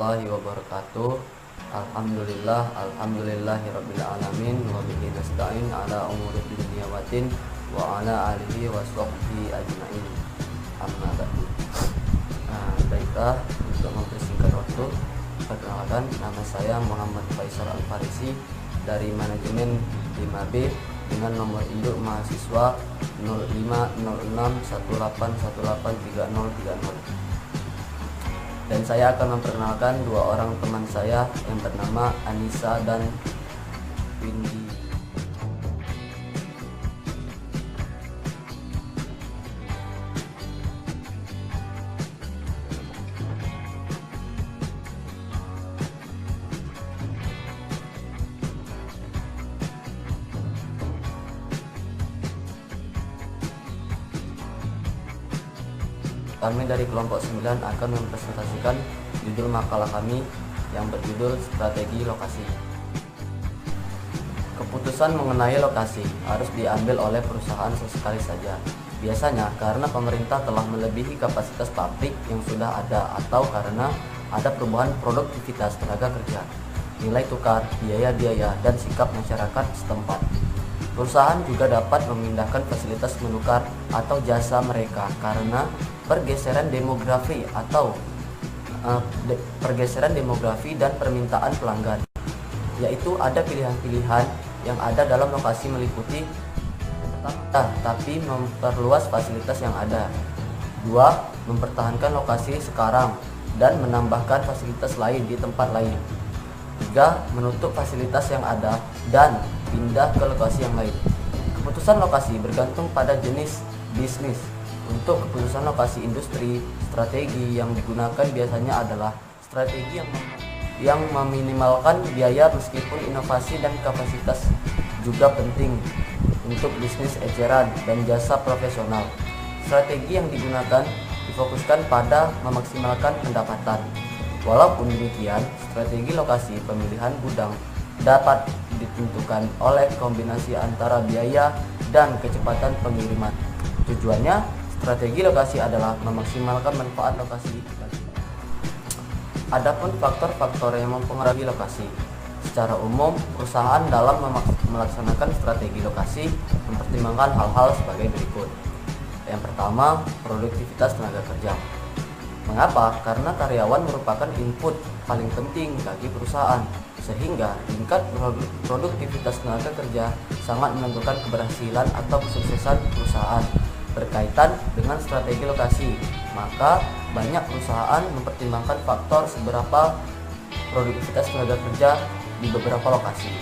warahmatullahi wabarakatuh. Alhamdulillahirabbil alamin wa bihi nasta'in ala umuri dunya waddin wa ala alihi wa sahbihi ajmain. Amma ba'du. Baiklah, untuk mempersingkat waktu, perkenalkan, nama saya Muhammad Faisal Al-Farisi dari manajemen 5B dengan nomor induk mahasiswa 050618183030. Dan saya akan memperkenalkan dua orang teman saya yang bernama Anissa dan Windy. Kami dari kelompok 9 akan mempresentasikan judul makalah kami yang berjudul Strategi Lokasi. Keputusan mengenai lokasi harus diambil oleh perusahaan sesekali saja. Biasanya karena pemerintah telah melebihi kapasitas pabrik yang sudah ada atau karena ada perubahan produktivitas tenaga kerja, nilai tukar, biaya-biaya, dan sikap masyarakat setempat. Perusahaan juga dapat memindahkan fasilitas menukar atau jasa mereka karena pergeseran demografi dan permintaan pelanggan, yaitu ada pilihan-pilihan yang ada dalam lokasi meliputi tapi memperluas fasilitas yang ada. 2. Mempertahankan lokasi sekarang dan menambahkan fasilitas lain di tempat lain. 3. Menutup fasilitas yang ada dan pindah ke lokasi yang lain. Keputusan lokasi bergantung pada jenis bisnis. Untuk keputusan lokasi industri, strategi yang digunakan biasanya adalah strategi yang meminimalkan biaya meskipun inovasi dan kapasitas juga penting untuk bisnis eceran dan jasa profesional. Strategi yang digunakan difokuskan pada memaksimalkan pendapatan. Walaupun demikian, strategi lokasi pemilihan gudang dapat ditentukan oleh kombinasi antara biaya dan kecepatan pengiriman. Tujuannya, strategi lokasi adalah memaksimalkan manfaat lokasi. Adapun faktor-faktor yang mempengaruhi lokasi. Secara umum, perusahaan dalam melaksanakan strategi lokasi mempertimbangkan hal-hal sebagai berikut. Yang pertama, produktivitas tenaga kerja. Mengapa? Karena karyawan merupakan input paling penting bagi perusahaan, sehingga tingkat produktivitas tenaga kerja sangat menentukan keberhasilan atau kesuksesan perusahaan. Berkaitan dengan strategi lokasi, maka banyak perusahaan mempertimbangkan faktor seberapa produktivitas tenaga kerja di beberapa lokasi.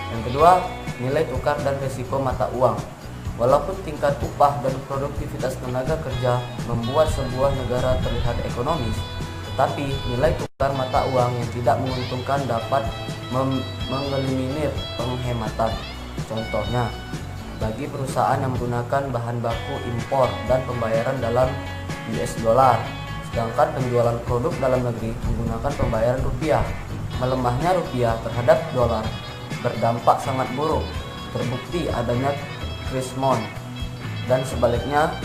Yang kedua, nilai tukar dan risiko mata uang. Walaupun tingkat upah dan produktivitas tenaga kerja membuat sebuah negara terlihat ekonomis, tetapi nilai tukar mata uang yang tidak menguntungkan dapat mengeliminir penghematan. Contohnya, bagi perusahaan yang menggunakan bahan baku impor dan pembayaran dalam US dollar, sedangkan penjualan produk dalam negeri menggunakan pembayaran rupiah. Melemahnya rupiah terhadap dolar berdampak sangat buruk. Terbukti adanya Krismon, dan sebaliknya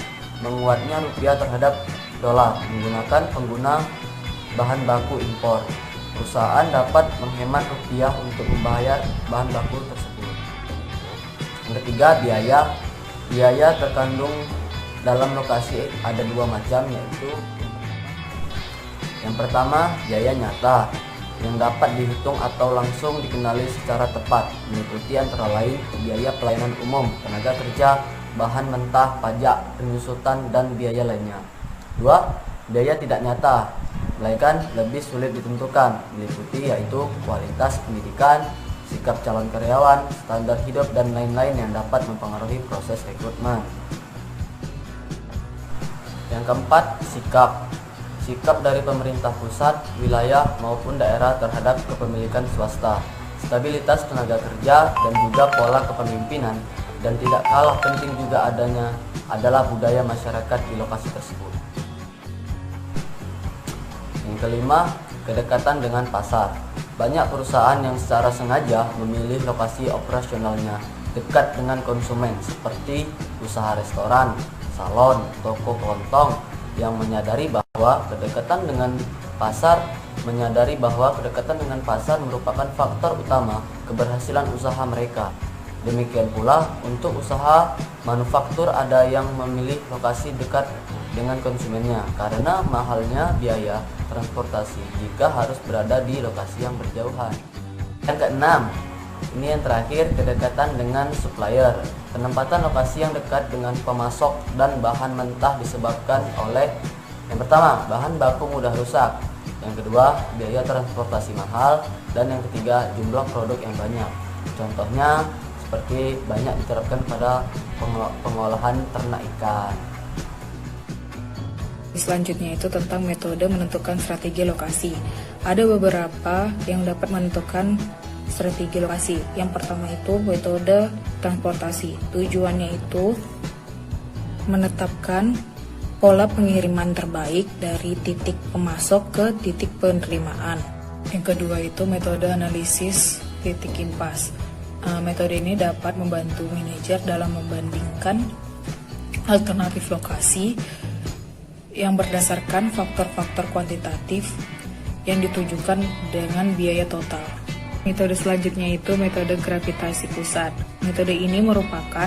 menguatnya rupiah terhadap dolar menggunakan pengguna bahan baku impor. Perusahaan dapat menghemat rupiah untuk membayar bahan baku tersebut. Yang ketiga, biaya terkandung dalam lokasi ada dua macam, yaitu yang pertama, biaya nyata yang dapat dihitung atau langsung dikenali secara tepat, meliputi antara lain biaya pelayanan umum, tenaga kerja, bahan mentah, pajak, penyusutan, dan biaya lainnya. 2. Biaya tidak nyata, melainkan lebih sulit ditentukan, meliputi yaitu kualitas pendidikan, sikap calon karyawan, standar hidup, dan lain-lain yang dapat mempengaruhi proses rekrutmen. Yang keempat, sikap dari pemerintah pusat, wilayah, maupun daerah terhadap kepemilikan swasta, stabilitas tenaga kerja, dan juga pola kepemimpinan. Dan tidak kalah penting juga adalah budaya masyarakat di lokasi tersebut. Yang kelima, kedekatan dengan pasar. Banyak perusahaan yang secara sengaja memilih lokasi operasionalnya dekat dengan konsumen, seperti usaha restoran, salon, toko kelontong, yang menyadari bahwa kedekatan dengan pasar menyadari bahwa kedekatan dengan pasar merupakan faktor utama keberhasilan usaha mereka. Demikian pula untuk usaha manufaktur ada yang memilih lokasi dekat dengan konsumennya karena mahalnya biaya transportasi jika harus berada di lokasi yang berjauhan. Yang keenam, ini yang terakhir, kedekatan dengan supplier. Penempatan lokasi yang dekat dengan pemasok dan bahan mentah disebabkan oleh yang pertama, bahan baku mudah rusak. Yang kedua, biaya transportasi mahal. Dan yang ketiga, jumlah produk yang banyak. Contohnya seperti banyak diterapkan pada pengolahan ternak ikan. Selanjutnya itu tentang metode menentukan strategi lokasi. Ada beberapa yang dapat menentukan strategi lokasi. Yang pertama itu metode transportasi. Tujuannya itu menetapkan pola pengiriman terbaik dari titik pemasok ke titik penerimaan. Yang kedua itu metode analisis titik impas. Metode ini dapat membantu manajer dalam membandingkan alternatif lokasi yang berdasarkan faktor-faktor kuantitatif yang ditujukan dengan biaya total. Metode selanjutnya itu metode gravitasi pusat. Metode ini merupakan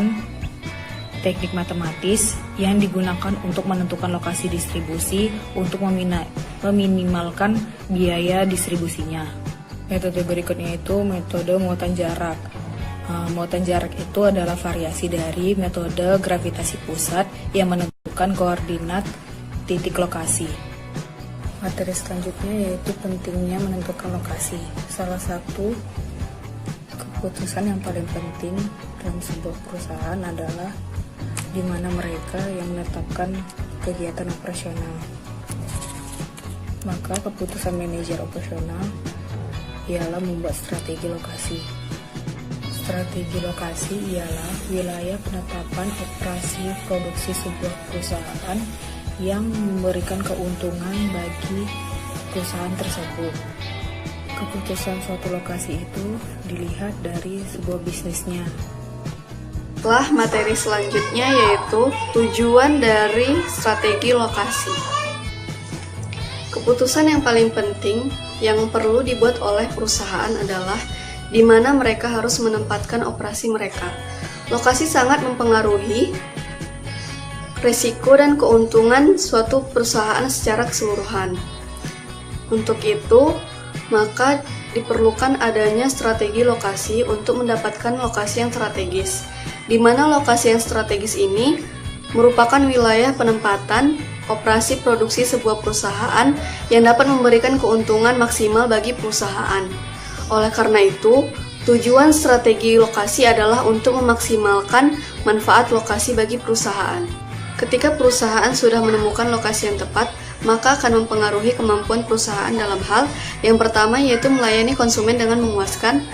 teknik matematis yang digunakan untuk menentukan lokasi distribusi untuk meminimalkan biaya distribusinya. Metode berikutnya itu metode muatan jarak. Muatan jarak itu adalah variasi dari metode gravitasi pusat yang menentukan koordinat titik lokasi. Materi selanjutnya yaitu pentingnya menentukan lokasi. Salah satu keputusan yang paling penting dalam sebuah perusahaan adalah di mana mereka yang menetapkan kegiatan operasional. Maka keputusan manajer operasional ialah membuat strategi lokasi. Strategi lokasi ialah wilayah penetapan operasi produksi sebuah perusahaan yang memberikan keuntungan bagi perusahaan tersebut. Keputusan suatu lokasi itu dilihat dari sebuah bisnisnya. Setelah materi selanjutnya yaitu tujuan dari strategi lokasi. Keputusan yang paling penting yang perlu dibuat oleh perusahaan adalah di mana mereka harus menempatkan operasi mereka. Lokasi sangat mempengaruhi risiko dan keuntungan suatu perusahaan secara keseluruhan. Untuk itu, maka diperlukan adanya strategi lokasi untuk mendapatkan lokasi yang strategis, di mana lokasi yang strategis ini merupakan wilayah penempatan operasi produksi sebuah perusahaan yang dapat memberikan keuntungan maksimal bagi perusahaan. Oleh karena itu, tujuan strategi lokasi adalah untuk memaksimalkan manfaat lokasi bagi perusahaan. Ketika perusahaan sudah menemukan lokasi yang tepat, maka akan mempengaruhi kemampuan perusahaan dalam hal yang pertama yaitu melayani konsumen dengan memuaskan,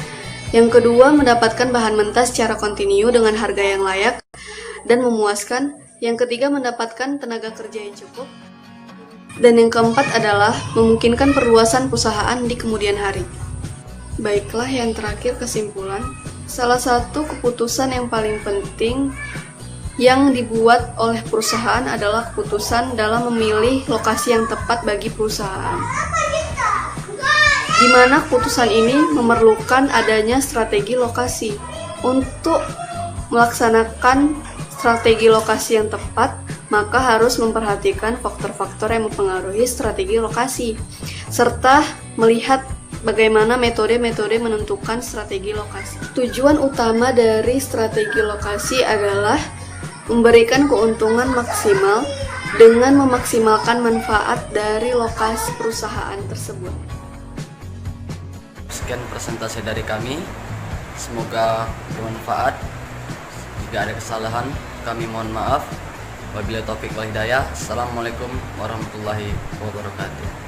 yang kedua mendapatkan bahan mentah secara kontinu dengan harga yang layak dan memuaskan, yang ketiga mendapatkan tenaga kerja yang cukup, dan yang keempat adalah memungkinkan perluasan perusahaan di kemudian hari. Baiklah, yang terakhir kesimpulan. Salah satu keputusan yang paling penting yang dibuat oleh perusahaan adalah keputusan dalam memilih lokasi yang tepat bagi perusahaan. Di mana keputusan ini memerlukan adanya strategi lokasi. Untuk melaksanakan strategi lokasi yang tepat, maka harus memperhatikan faktor-faktor yang mempengaruhi strategi lokasi, serta melihat bagaimana metode-metode menentukan strategi lokasi. Tujuan utama dari strategi lokasi adalah memberikan keuntungan maksimal dengan memaksimalkan manfaat dari lokasi perusahaan tersebut. Sekian presentasi dari kami, semoga bermanfaat. Jika ada kesalahan, kami mohon maaf. Wabillahi taufiq wal hidayah. Assalamualaikum warahmatullahi wabarakatuh.